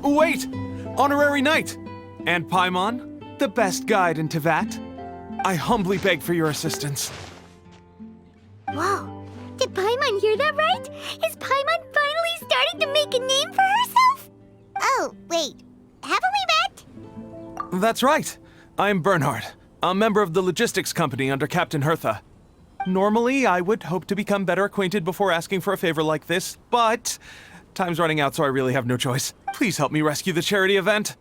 Wait! Honorary Knight! And Paimon, the best guide in Tevat. I humbly beg for your assistance. Whoa, did Paimon hear that right? Is Paimon finally starting to make a name for herself? Oh, wait, haven't we met? That's right. I'm Bernhard, a member of the logistics company under Captain Hertha. Normally, I would hope to become better acquainted before asking for a favor like this, but time's running out, so I really have no choice. Please help me rescue the charity event.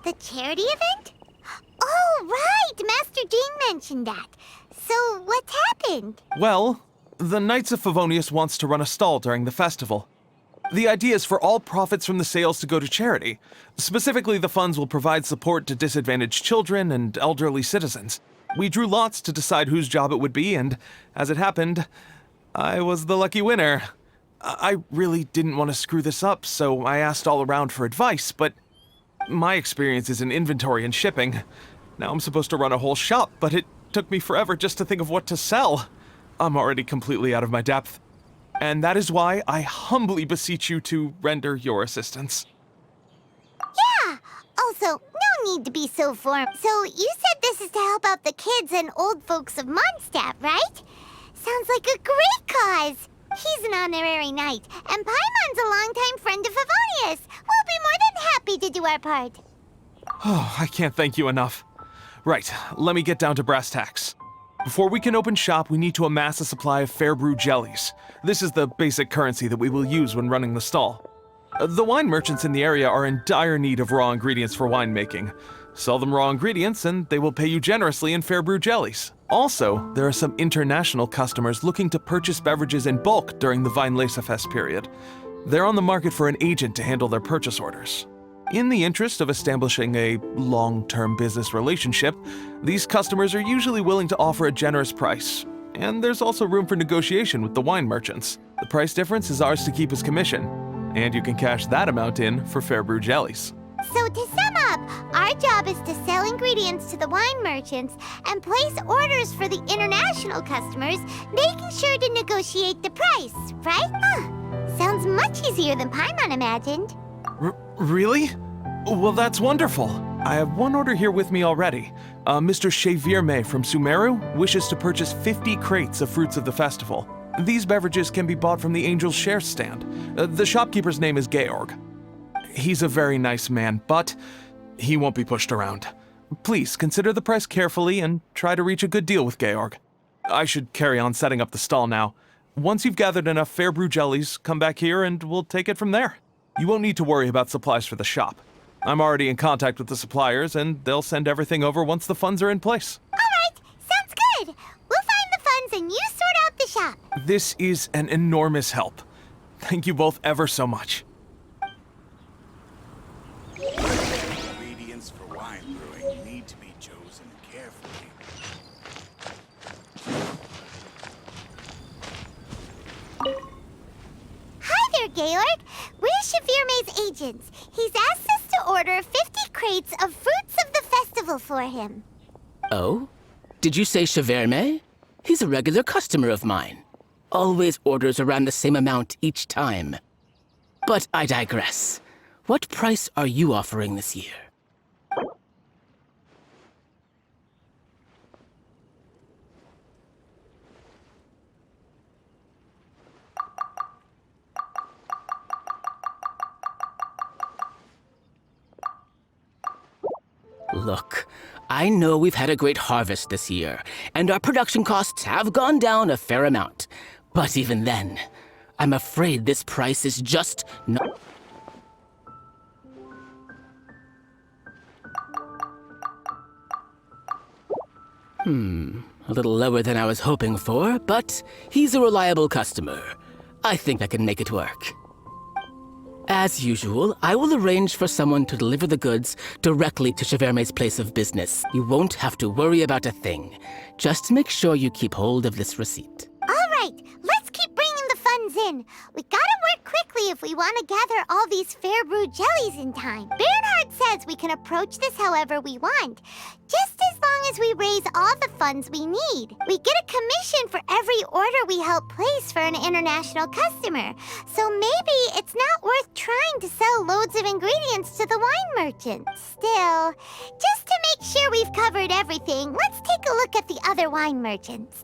The charity event? Oh, right! Master Jean mentioned that. So, what's happened? Well, the Knights of Favonius wants to run a stall during the festival. The idea is for all profits from the sales to go to charity. Specifically, the funds will provide support to disadvantaged children and elderly citizens. We drew lots to decide whose job it would be, and as it happened, I was the lucky winner. I really didn't want to screw this up, so I asked all around for advice, but my experience is in inventory and shipping. Now I'm supposed to run a whole shop, but it took me forever just to think of what to sell. I'm already completely out of my depth. And that is why I humbly beseech you to render your assistance. Yeah! Also, no need to be so formal. So, you said this is to help out the kids and old folks of Mondstadt, right? Sounds like a great cause! He's an honorary knight, and Paimon's a longtime friend of Favonius. We'll be more than happy to do our part. Oh, I can't thank you enough. Right, let me get down to brass tacks. Before we can open shop, we need to amass a supply of fair brew jellies. This is the basic currency that we will use when running the stall. The wine merchants in the area are in dire need of raw ingredients for winemaking. Sell them raw ingredients and they will pay you generously in fair brew jellies. Also, there are some international customers looking to purchase beverages in bulk during the Weinlesefest period. They're on the market for an agent to handle their purchase orders. In the interest of establishing a long-term business relationship, these customers are usually willing to offer a generous price. And there's also room for negotiation with the wine merchants. The price difference is ours to keep as commission, and you can cash that amount in for fair brew jellies. So to sum up, our job is to sell ingredients to the wine merchants and place orders for the international customers, making sure to negotiate the price, right? Huh. Sounds much easier than Paimon imagined. Really? Well, that's wonderful. I have one order here with me already. Mr. Chevirme from Sumeru wishes to purchase 50 crates of fruits of the festival. These beverages can be bought from the Angel's Share stand. The shopkeeper's name is Georg. He's a very nice man, but he won't be pushed around. Please consider the price carefully and try to reach a good deal with Georg. I should carry on setting up the stall now. Once you've gathered enough fair brew jellies, come back here and we'll take it from there. You won't need to worry about supplies for the shop. I'm already in contact with the suppliers, and they'll send everything over once the funds are in place. All right, sounds good. We'll find the funds and you sort out the shop. This is an enormous help. Thank you both ever so much. Ingredients for wine brewing need to be chosen carefully. Hi there, Georg. We're Chevirme's agents. He's asked us to order 50 crates of fruits of the festival for him. Oh? Did you say Chevirme? He's a regular customer of mine. Always orders around the same amount each time. But I digress. What price are you offering this year? Look, I know we've had a great harvest this year, and our production costs have gone down a fair amount. But even then, I'm afraid this price is just not... A little lower than I was hoping for, but he's a reliable customer. I think I can make it work. As usual, I will arrange for someone to deliver the goods directly to Chevirme's place of business. You won't have to worry about a thing. Just make sure you keep hold of this receipt. All right, let's keep bringing the funds in. We gotta work quickly if we want to gather all these fair brew jellies in time. Bernhard says we can approach this however we want, just as long as we raise all the funds we need. We get a commission for every order we help place for an international customer. So maybe it's not worth trying to sell loads of ingredients to the wine merchant. Still, just to make sure we've covered everything, let's take a look at the other wine merchants.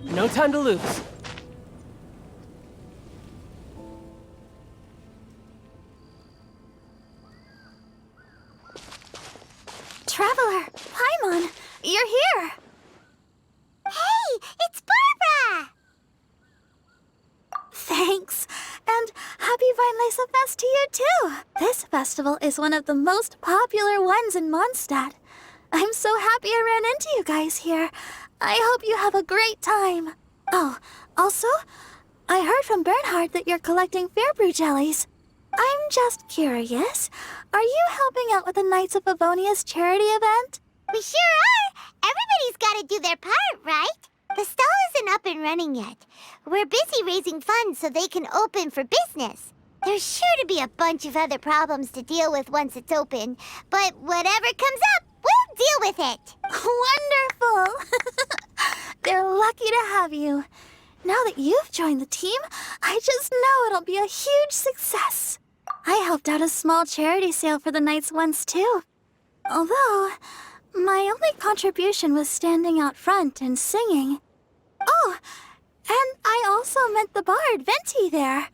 No time to lose. Traveler, Paimon, you're here. Hey, it's Barbara! Thanks, and happy Weinlese Fest to you too. This festival is one of the most popular ones in Mondstadt. I'm so happy I ran into you guys here. I hope you have a great time. Oh, also, I heard from Bernhard that you're collecting Fairbrew jellies. I'm just curious, are you helping out with the Knights of Favonius charity event? We sure are! Everybody's gotta do their part, right? The stall isn't up and running yet. We're busy raising funds so they can open for business. There's sure to be a bunch of other problems to deal with once it's open, but whatever comes up, we'll deal with it. Wonderful! They're lucky to have you. Now that you've joined the team, I just know it'll be a huge success. I helped out a small charity sale for the Knights once too. Although, my only contribution was standing out front and singing. Oh, and I also met the bard, Venti, there.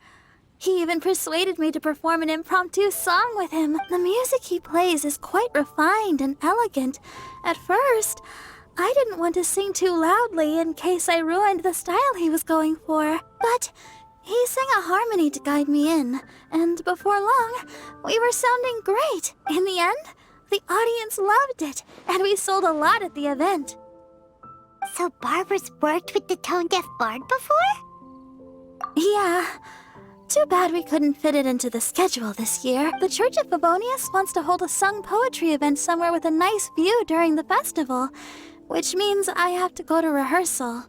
He even persuaded me to perform an impromptu song with him. The music he plays is quite refined and elegant. At first, I didn't want to sing too loudly in case I ruined the style he was going for. But he sang a harmony to guide me in, and before long, we were sounding great. In the end, the audience loved it, and we sold a lot at the event. So Barbara's worked with the tone-deaf bard before? Yeah. Too bad we couldn't fit it into the schedule this year. The Church of Favonius wants to hold a sung poetry event somewhere with a nice view during the festival, which means I have to go to rehearsal.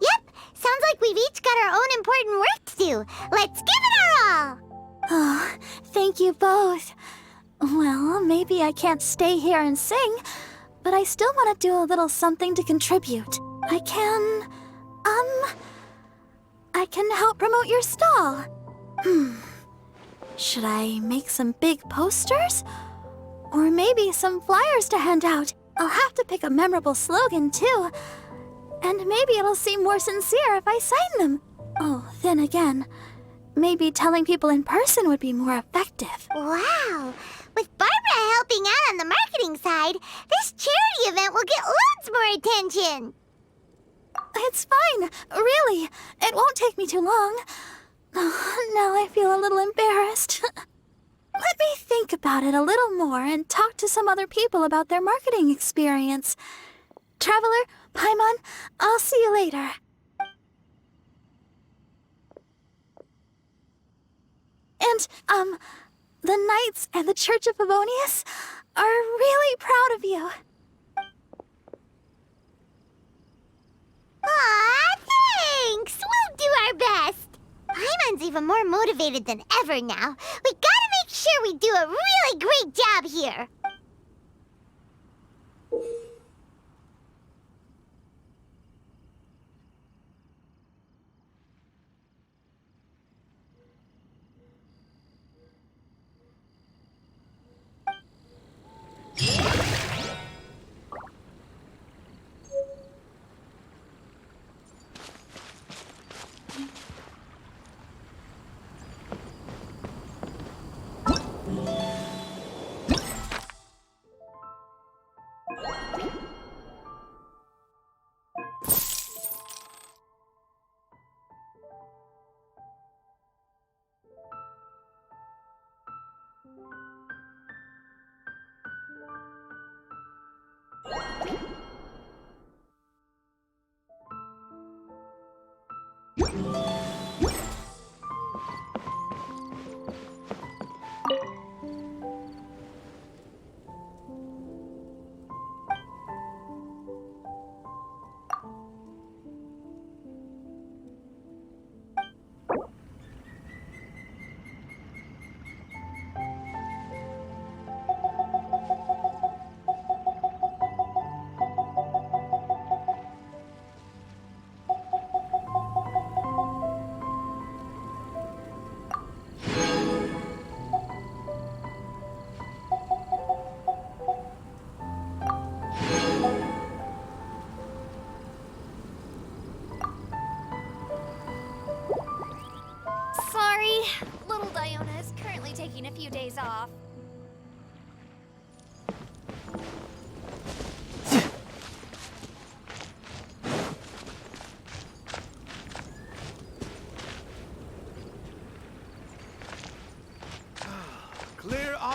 Yep, sounds like we've each got our own important work to do. Let's give it our all! Oh, thank you both. Well, maybe I can't stay here and sing, but I still want to do a little something to contribute. I can help promote your stall. Should I make some big posters? Or maybe some flyers to hand out? I'll have to pick a memorable slogan, too. And maybe it'll seem more sincere if I sign them. Oh, then again, maybe telling people in person would be more effective. Wow! With Barbara helping out on the marketing side, this charity event will get loads more attention! It's fine, really. It won't take me too long. Oh, now I feel a little embarrassed. Let me think about it a little more and talk to some other people about their marketing experience. Traveler, Paimon, I'll see you later. And, the Knights and the Church of Favonius are really proud of you. Aw, thanks! We'll do our best! Paimon's even more motivated than ever now. We gotta make sure we do a really great job here!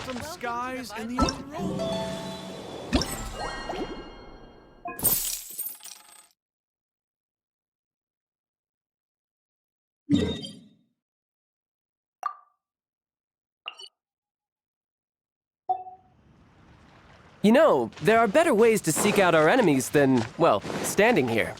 from skies in the road. You know, there are better ways to seek out our enemies than, well, standing here.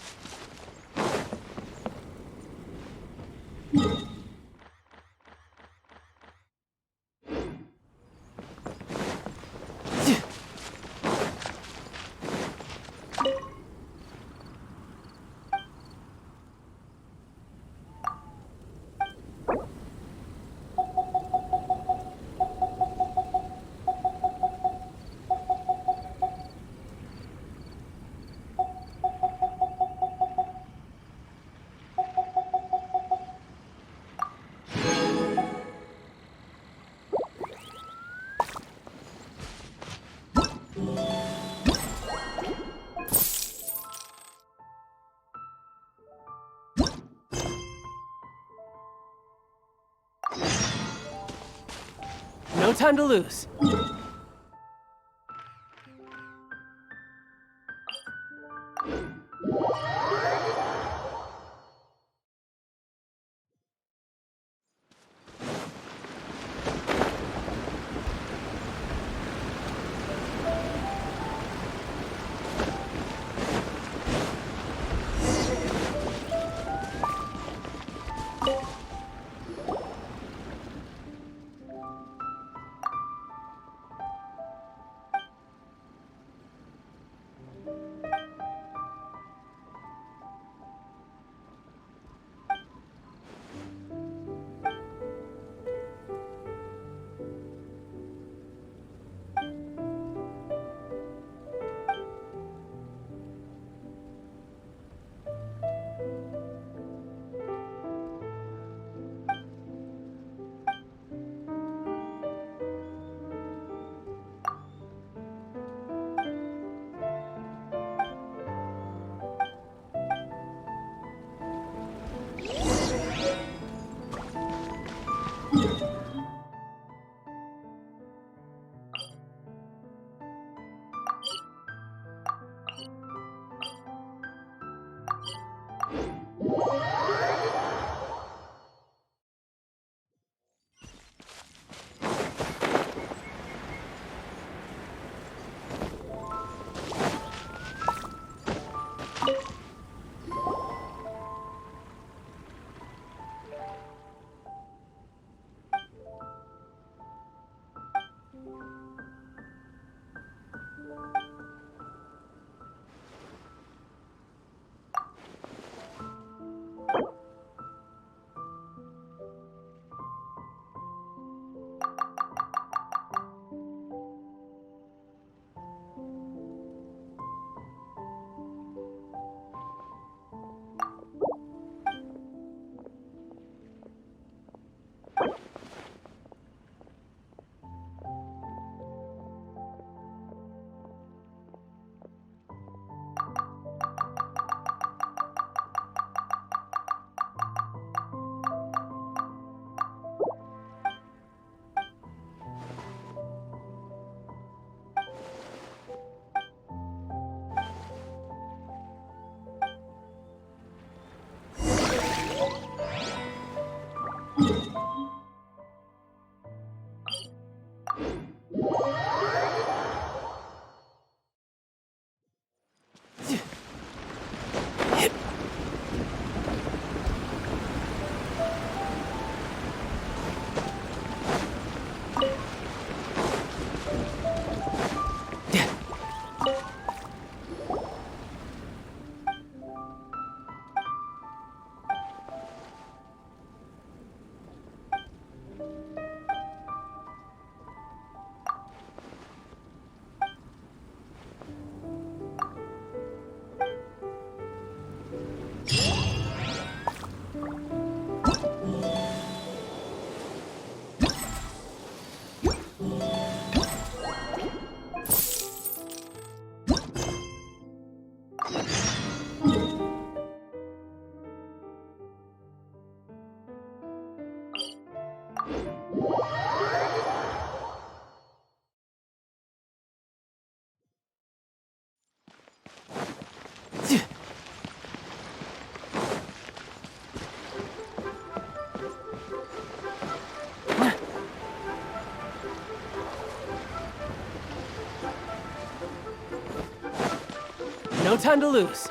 No time to lose. No time to lose.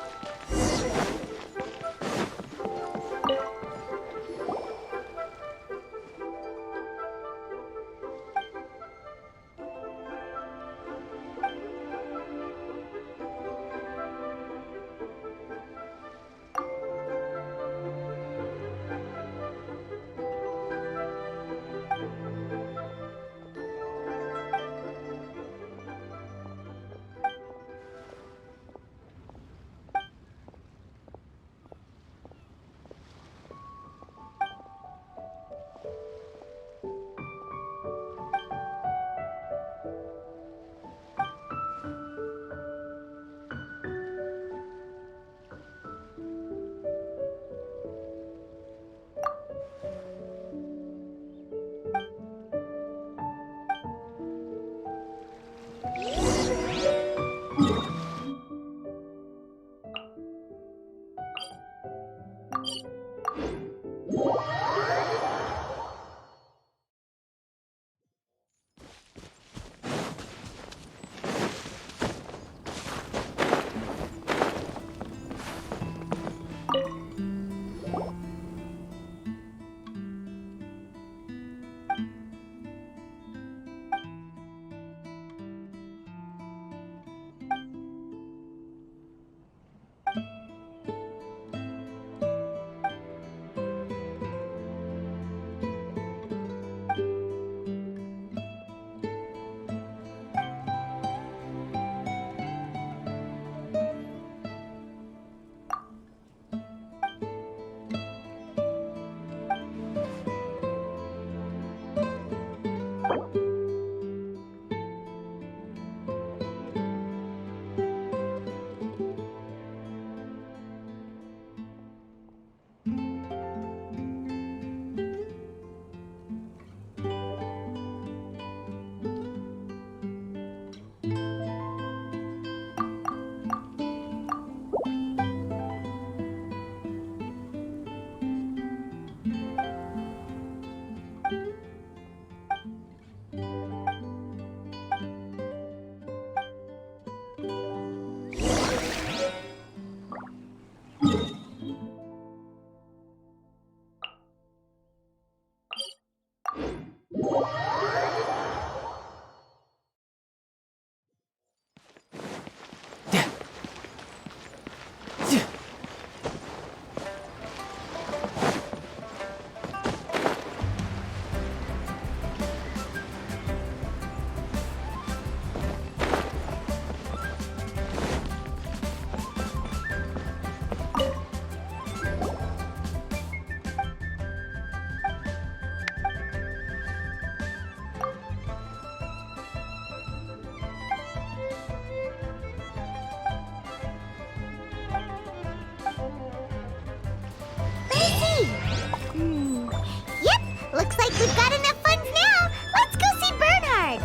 Yep, looks like we've got enough funds now. Let's go see Bernhard.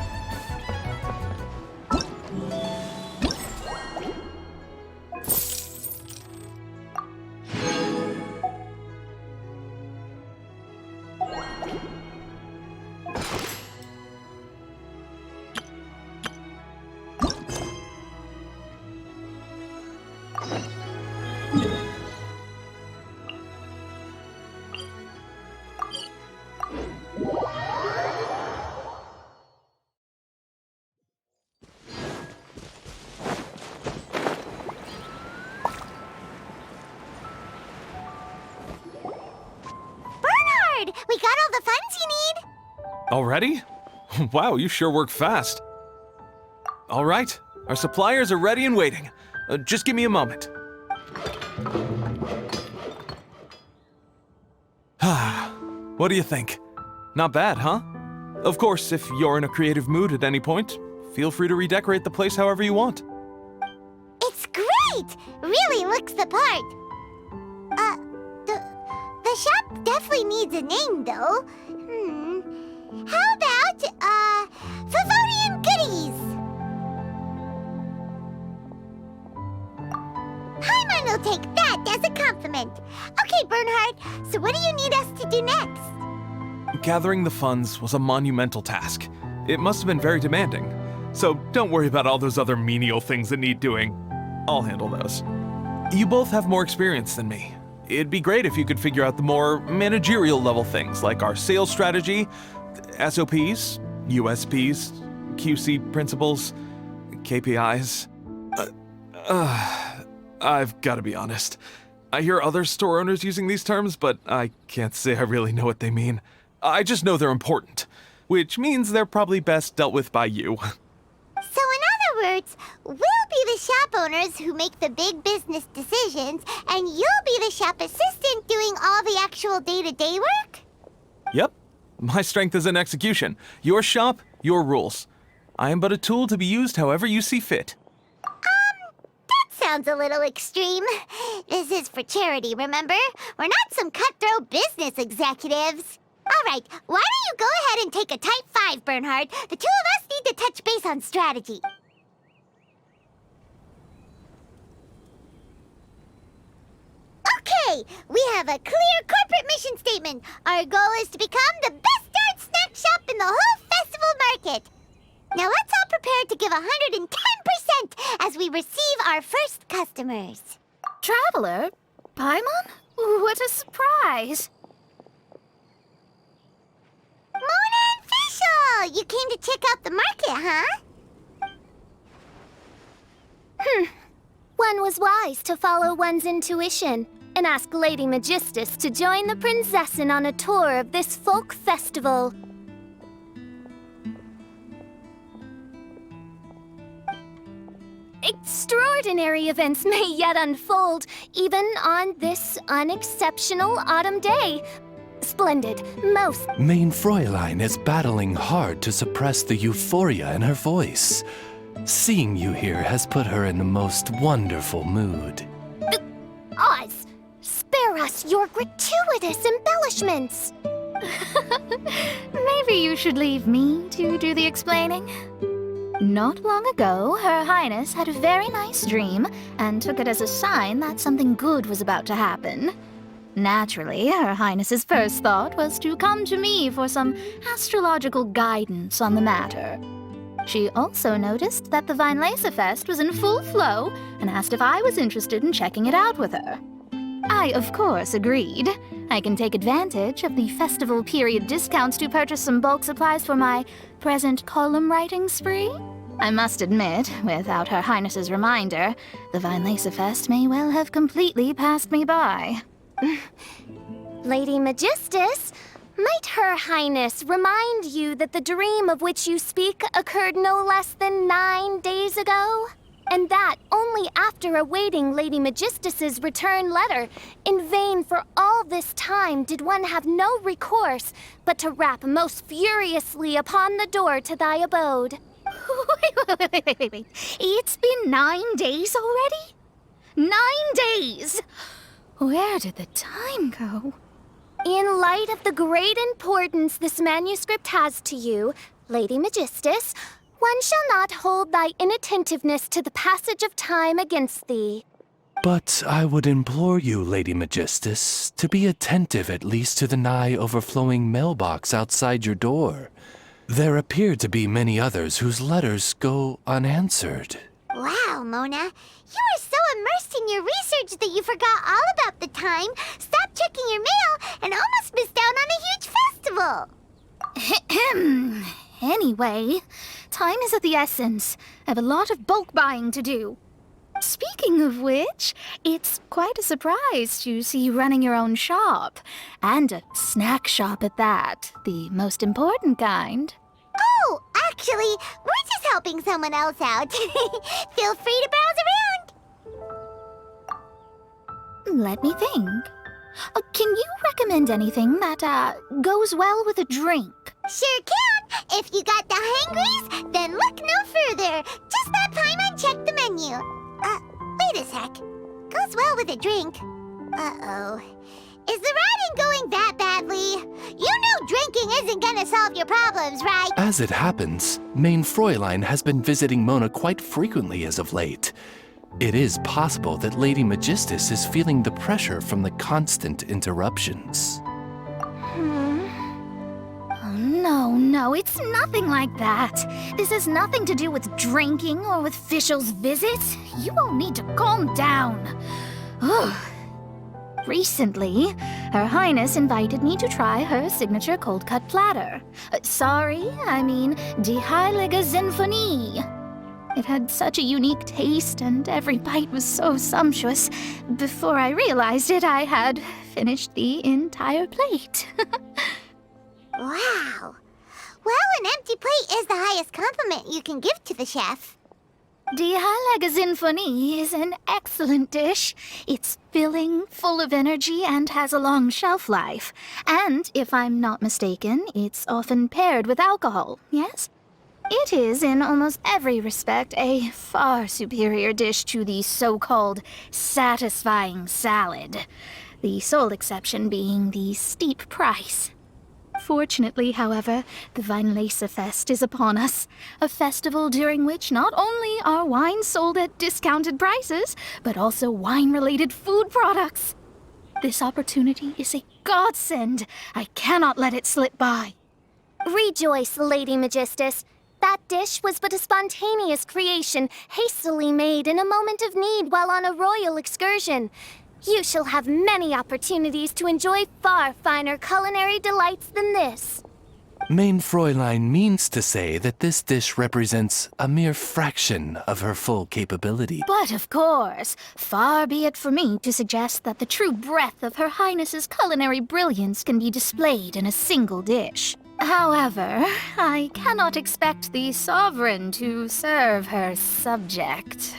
We got all the funds you need. Already? Wow, you sure work fast. All right, our suppliers are ready and waiting. Just give me a moment. What do you think? Not bad, huh? Of course, if you're in a creative mood at any point, feel free to redecorate the place however you want. It's great! Really looks the part. The shop definitely needs a name, though. How about, Favonian Goodies? Paimon will take that as a compliment. Okay, Bernhard, so what do you need us to do next? Gathering the funds was a monumental task. It must have been very demanding. So don't worry about all those other menial things that need doing. I'll handle those. You both have more experience than me. It'd be great if you could figure out the more managerial level things like our sales strategy, SOPs, USPs, QC principles, KPIs. I've got to be honest. I hear other store owners using these terms, but I can't say I really know what they mean. I just know they're important, which means they're probably best dealt with by you. So in other words, we'll be the shop owners who make the big business decisions, and you'll be the shop assistant doing all the actual day-to-day work? Yep. My strength is in execution. Your shop, your rules. I am but a tool to be used however you see fit. That sounds a little extreme. This is for charity, remember? We're not some cutthroat business executives. All right, why don't you go ahead and take a type 5, Bernhard? The two of us need to touch base on strategy. Okay, we have a clear corporate mission statement. Our goal is to become the best darn snack shop in the whole festival market. Now let's all prepare to give 110% as we receive our first customers. Traveler? Paimon? What a surprise! Mona and Fischl! You came to check out the market, huh? One was wise to follow one's intuition and ask Lady Magistus to join the Prinzessin on a tour of this folk festival. Extraordinary events may yet unfold, even on this unexceptional autumn day. Splendid, most. Mein Fräulein is battling hard to suppress the euphoria in her voice. Seeing you here has put her in the most wonderful mood. Oz, spare us your gratuitous embellishments. Maybe you should leave me to do the explaining. Not long ago, Her Highness had a very nice dream and took it as a sign that something good was about to happen. Naturally, Her Highness's first thought was to come to me for some astrological guidance on the matter. She also noticed that the Weinlesefest was in full flow and asked if I was interested in checking it out with her. I, of course, agreed. I can take advantage of the festival period discounts to purchase some bulk supplies for my present column writing spree. I must admit, without Her Highness's reminder, the Weinlesefest may well have completely passed me by. Lady Magistus, might Her Highness remind you that the dream of which you speak occurred no less than 9 days ago? And that only after awaiting Lady Magistus's return letter. In vain for all this time did one have no recourse but to rap most furiously upon the door to thy abode. Wait. It's been 9 days already? 9 days! Where did the time go? In light of the great importance this manuscript has to you, Lady Magistus, one shall not hold thy inattentiveness to the passage of time against thee. But I would implore you, Lady Magistus, to be attentive at least to the nigh overflowing mailbox outside your door. There appear to be many others whose letters go unanswered. Wow, Mona. You were so immersed in your research that you forgot all about the time, stopped checking your mail, and almost missed out on a huge festival. Anyway, time is of the essence. I have a lot of bulk buying to do. Speaking of which, it's quite a surprise to see you running your own shop. And a snack shop at that, the most important kind. Oh, actually, we're just helping someone else out. Feel free to browse around. Let me think. Can you recommend anything that goes well with a drink? Sure can. If you got the hangries, then look no further. Just that Paimon checked the menu. Wait a sec. Goes well with a drink. Uh-oh. Is the writing going that badly? You know drinking isn't gonna solve your problems, right? As it happens, Mein Fräulein has been visiting Mona quite frequently as of late. It is possible that Lady Magistus is feeling the pressure from the constant interruptions. Oh, no. no, it's nothing like that. This has nothing to do with drinking or with Fischl's visits. You all need to calm down. Ugh. Recently, Her Highness invited me to try her signature cold-cut platter. Sorry, I mean Die Heilige Sinfonie. It had such a unique taste, and every bite was so sumptuous. Before I realized it, I had finished the entire plate. Wow. Well, an empty plate is the highest compliment you can give to the chef. Die Heilige Sinfonie is an excellent dish. It's filling, full of energy, and has a long shelf life. And, if I'm not mistaken, it's often paired with alcohol, yes? It is, in almost every respect, a far superior dish to the so-called satisfying salad. The sole exception being the steep price. Fortunately, however, the Weinlese-Fest is upon us, a festival during which not only are wines sold at discounted prices, but also wine-related food products. This opportunity is a godsend. I cannot let it slip by. Rejoice, Lady Magistus. That dish was but a spontaneous creation, hastily made in a moment of need while on a royal excursion. You shall have many opportunities to enjoy far finer culinary delights than this. Mein Fräulein means to say that this dish represents a mere fraction of her full capability. But of course, far be it for me to suggest that the true breadth of Her Highness's culinary brilliance can be displayed in a single dish. However, I cannot expect the sovereign to serve her subject.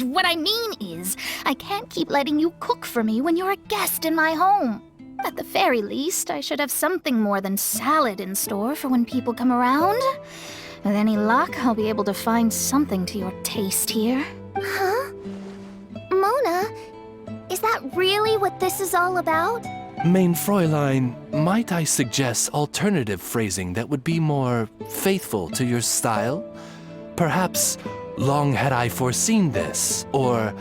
What I mean is, I can't keep letting you cook for me when you're a guest in my home. At the very least, I should have something more than salad in store for when people come around. With any luck, I'll be able to find something to your taste here. Huh? Mona, is that really what this is all about? Mein Fräulein, might I suggest alternative phrasing that would be more faithful to your style? Perhaps, long had I foreseen this, or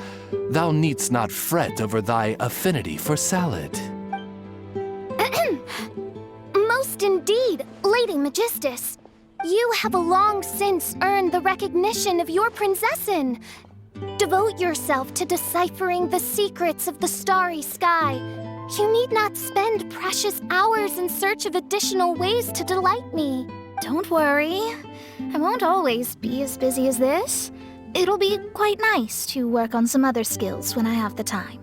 thou needst not fret over thy affinity for salad. Most indeed, Lady Magistus. You have long since earned the recognition of your prinzessin. Devote yourself to deciphering the secrets of the starry sky. You need not spend precious hours in search of additional ways to delight me. Don't worry. I won't always be as busy as this. It'll be quite nice to work on some other skills when I have the time.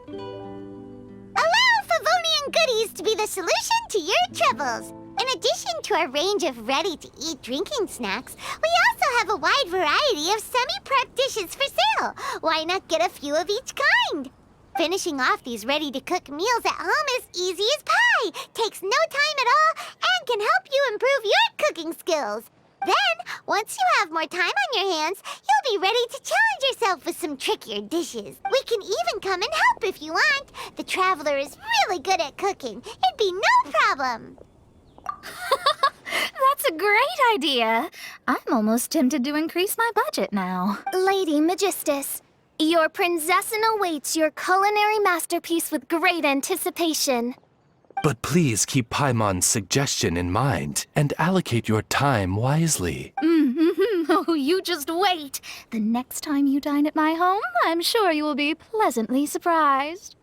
Allow Favonian goodies to be the solution to your troubles. In addition to our range of ready-to-eat drinking snacks, we also have a wide variety of semi-prep dishes for sale. Why not get a few of each kind? Finishing off these ready-to-cook meals at home is easy as pie, takes no time at all, and can help you improve your cooking skills. Then, once you have more time on your hands, you'll be ready to challenge yourself with some trickier dishes. We can even come and help if you want. The Traveler is really good at cooking. It'd be no problem. That's a great idea. I'm almost tempted to increase my budget now. Lady Magistus, your prinzessin awaits your culinary masterpiece with great anticipation. But please keep Paimon's suggestion in mind and allocate your time wisely. Oh, you just wait. The next time you dine at my home, I'm sure you will be pleasantly surprised.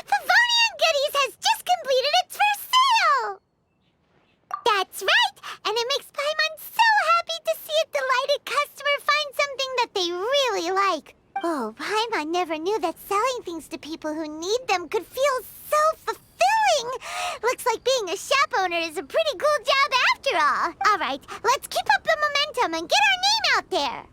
Favonian Goodies has just completed its first sale! That's right, and it makes Paimon so happy to see a delighted customer find something that they really like. Oh, Paimon never knew that selling things to people who need them could feel so fulfilling. Looks like being a shop owner is a pretty cool job after all. All right, let's keep up the momentum and get our name out there.